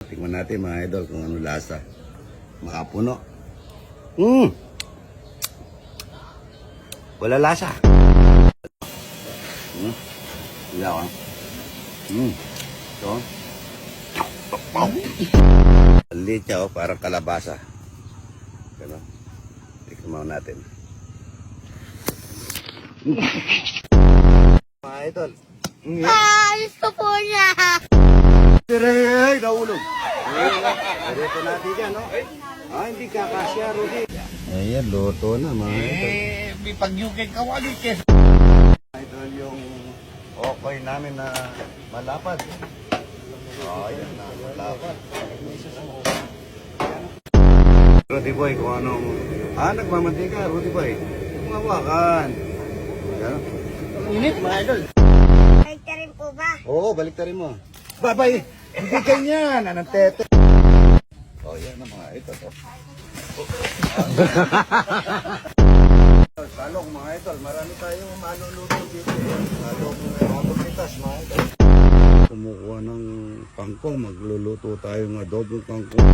Tingnan natin mga idol kung ano lasa. Makapuno. Wala lasa. Wala ka. Ito. Palit siya parang kalabasa. Gano'n. Tingnan mo natin. Mga idol. Gusto po niya. Ay, nahulog. Dito natin dyan, no? Hindi kakasya, Rudy. Ayan, loto na, mga idol. May pagyukit ka wali kes. Idol yung okay namin na malapad. Ayan na, malapad. Rudy boy, kung anong... nagmamantika, Rudy boy. Kung hawakan. Ayan. Init mga idol. Ay, rin po ba? Oo, balik rin mo. Babay! Hindi ganyan! Anong tete? Yan na mga ito. Salong mga idol, marami tayong maluluto dito. Salong mabukitas mga idol. Kumukuha ng kangkong, magluluto tayo ng adobong kangkong.